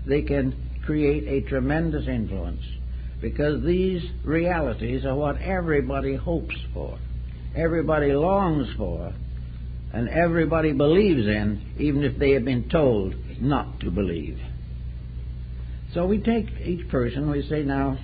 they can create a tremendous influence, because these realities are what everybody hopes for, everybody longs for, and everybody believes in, even if they have been told not to believe. So we take each person, we say, now,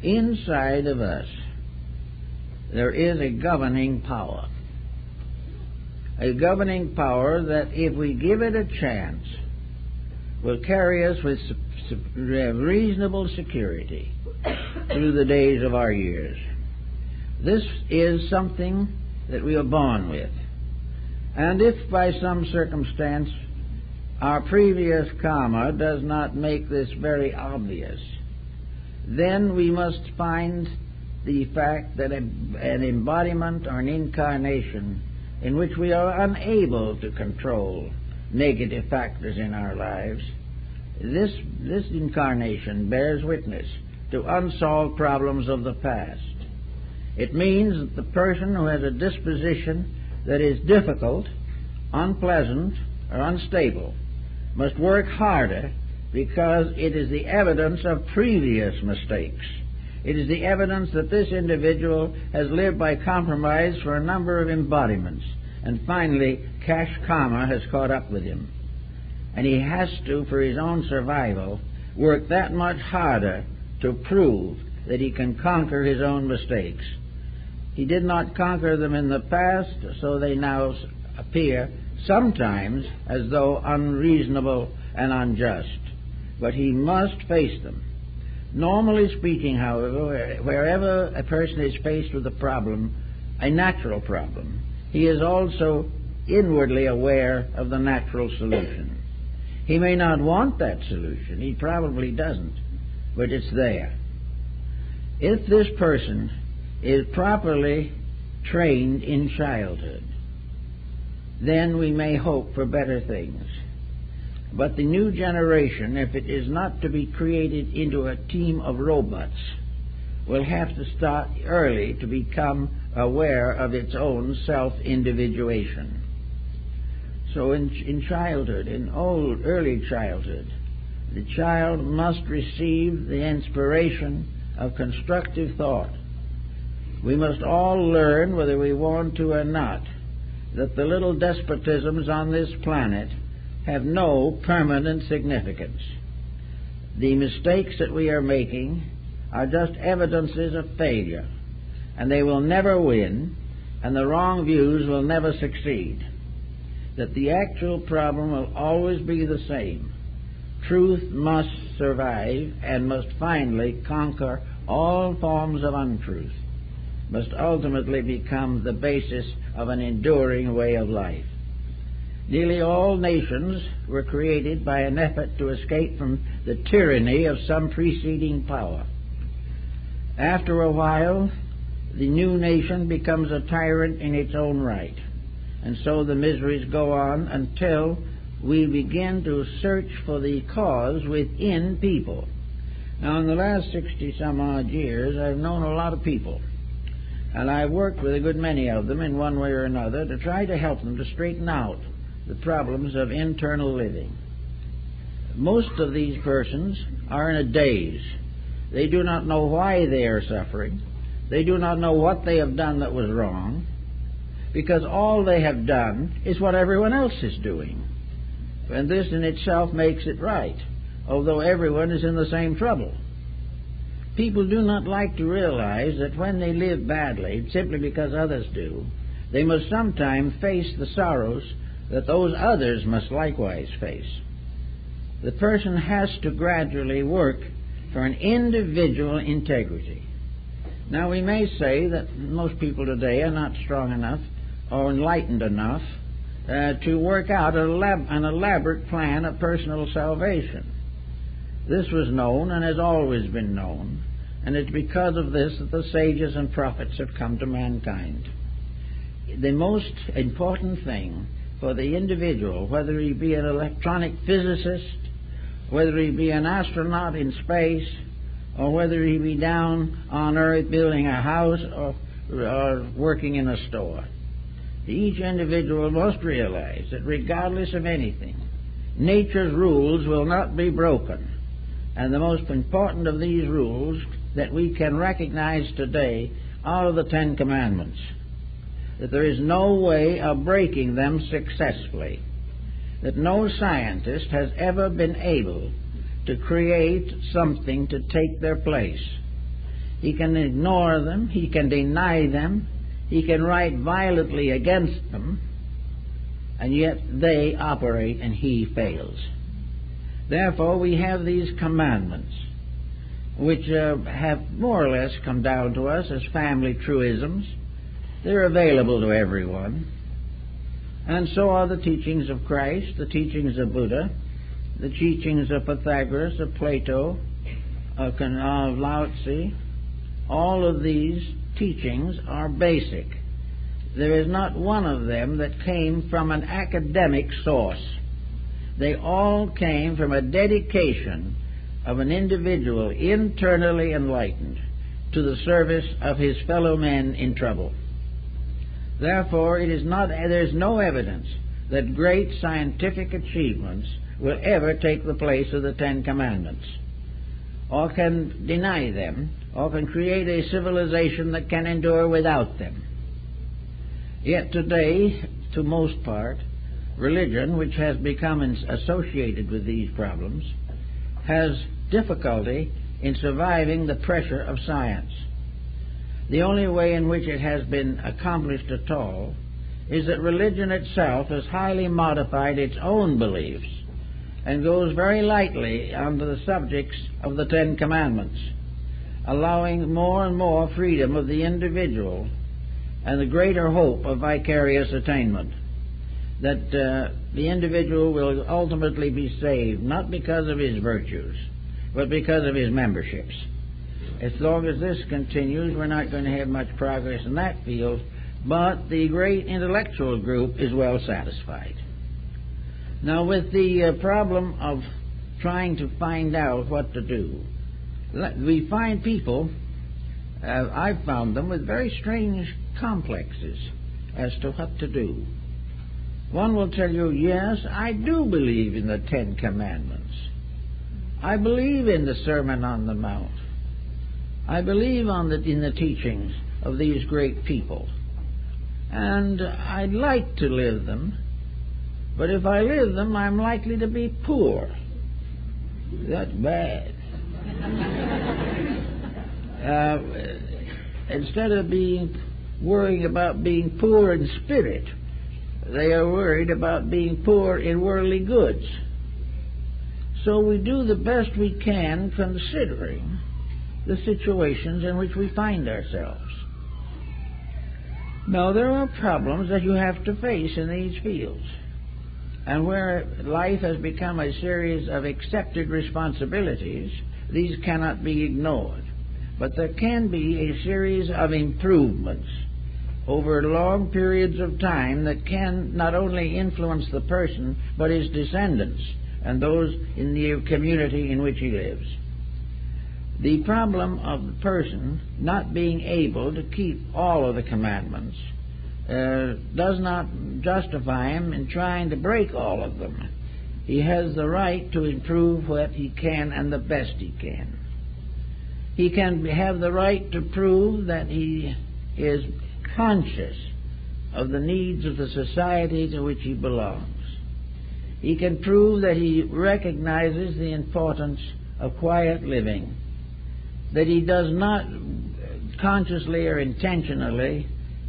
inside of us there is a governing power. A governing power that, if we give it a chance, will carry us with reasonable security through the days of our years. This is something that we are born with. And if by some circumstance our previous karma does not make this very obvious, then we must find the fact that an embodiment or an incarnation in which we are unable to control negative factors in our lives, this incarnation bears witness to unsolved problems of the past. It means that the person who has a disposition that is difficult, unpleasant, or unstable must work harder, because it is the evidence of previous mistakes. It is the evidence that this individual has lived by compromise for a number of embodiments, and finally cash karma has caught up with him. And he has to, for his own survival, work that much harder to prove that he can conquer his own mistakes. He did not conquer them in the past, so they now appear sometimes as though unreasonable and unjust. But he must face them. Normally speaking, however, wherever a person is faced with a problem, a natural problem, he is also inwardly aware of the natural solution. He may not want that solution, he probably doesn't, but it's there. If this person is properly trained in childhood, then we may hope for better things. But the new generation, if it is not to be created into a team of robots, will have to start early to become aware of its own self-individuation. So in childhood, in early childhood, the child must receive the inspiration of constructive thought. We must all learn, whether we want to or not, that the little despotisms on this planet have no permanent significance. The mistakes that we are making are just evidences of failure, and they will never win, and the wrong views will never succeed. That the actual problem will always be the same. Truth must survive and must finally conquer all forms of untruth, must ultimately become the basis of an enduring way of life. Nearly all nations were created by an effort to escape from the tyranny of some preceding power. After a while, the new nation becomes a tyrant in its own right, and so the miseries go on until we begin to search for the cause within people. Now, in the last 60-some-odd years, I've known a lot of people, and I've worked with a good many of them in one way or another to try to help them to straighten out the problems of internal living. Most of these persons are in a daze. They do not know why they are suffering. They do not know what they have done that was wrong, because all they have done is what everyone else is doing. And this in itself makes it right, although everyone is in the same trouble. People do not like to realize that when they live badly, simply because others do, they must sometime face the sorrows that those others must likewise face. The person has to gradually work for an individual integrity. Now, we may say that most people today are not strong enough or enlightened enough to work out an elaborate plan of personal salvation. This was known and has always been known, and it's because of this that the sages and prophets have come to mankind. The most important thing for the individual, whether he be an electronic physicist, whether he be an astronaut in space, or whether he be down on Earth building a house or working in a store, each individual must realize that regardless of anything, nature's rules will not be broken. And the most important of these rules that we can recognize today are the Ten Commandments, that there is no way of breaking them successfully, that no scientist has ever been able to create something to take their place. He can ignore them, he can deny them, he can write violently against them, and yet they operate and he fails. Therefore, we have these commandments, which have more or less come down to us as family truisms. They're available to everyone. And so are the teachings of Christ, the teachings of Buddha, the teachings of Pythagoras, of Plato, of Lao Tzu. All of these teachings are basic. There is not one of them that came from an academic source. They all came from a dedication of an individual internally enlightened to the service of his fellow men in trouble. Therefore, there is no evidence that great scientific achievements will ever take the place of the Ten Commandments, or can deny them, or can create a civilization that can endure without them. Yet today, to most part, religion, which has become associated with these problems, has difficulty in surviving the pressure of science. The only way in which it has been accomplished at all is that religion itself has highly modified its own beliefs and goes very lightly onto the subjects of the Ten Commandments, allowing more and more freedom of the individual and the greater hope of vicarious attainment, that the individual will ultimately be saved, not because of his virtues, but because of his memberships. As long as this continues, we're not going to have much progress in that field, but the great intellectual group is well satisfied. Now, with the problem of trying to find out what to do, we find people, I've found them with very strange complexes as to what to do. One will tell you, yes, I do believe in the Ten Commandments. I believe in the Sermon on the Mount. I believe in the teachings of these great people. And I'd like to live them, but if I live them, I'm likely to be poor. That's bad. Instead of worrying about being poor in spirit, they are worried about being poor in worldly goods. So we do the best we can considering the situations in which we find ourselves. Now, there are problems that you have to face in these fields, and where life has become a series of accepted responsibilities, these cannot be ignored. But there can be a series of improvements over long periods of time that can not only influence the person, but his descendants and those in the community in which he lives. The problem of the person not being able to keep all of the commandments does not justify him in trying to break all of them. He has the right to improve what he can and the best he can. He can have the right to prove that he is conscious of the needs of the society to which he belongs. He can prove that he recognizes the importance of quiet living, that he does not consciously or intentionally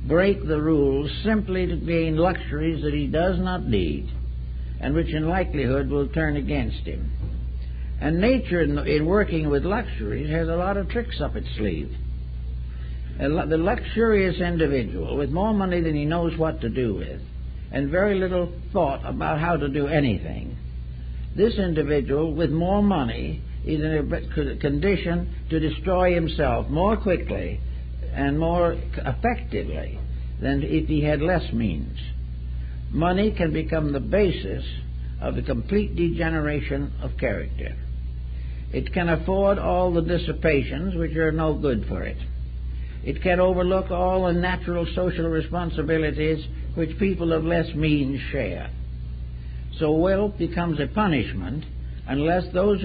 break the rules simply to gain luxuries that he does not need and which in likelihood will turn against him. And nature, in working with luxuries, has a lot of tricks up its sleeve. The luxurious individual with more money than he knows what to do with and very little thought about how to do anything, this individual with more money is in a condition to destroy himself more quickly and more effectively than if he had less means. Money can become the basis of the complete degeneration of character. It can afford all the dissipations which are no good for it. It can overlook all the natural social responsibilities which people of less means share. So wealth becomes a punishment unless those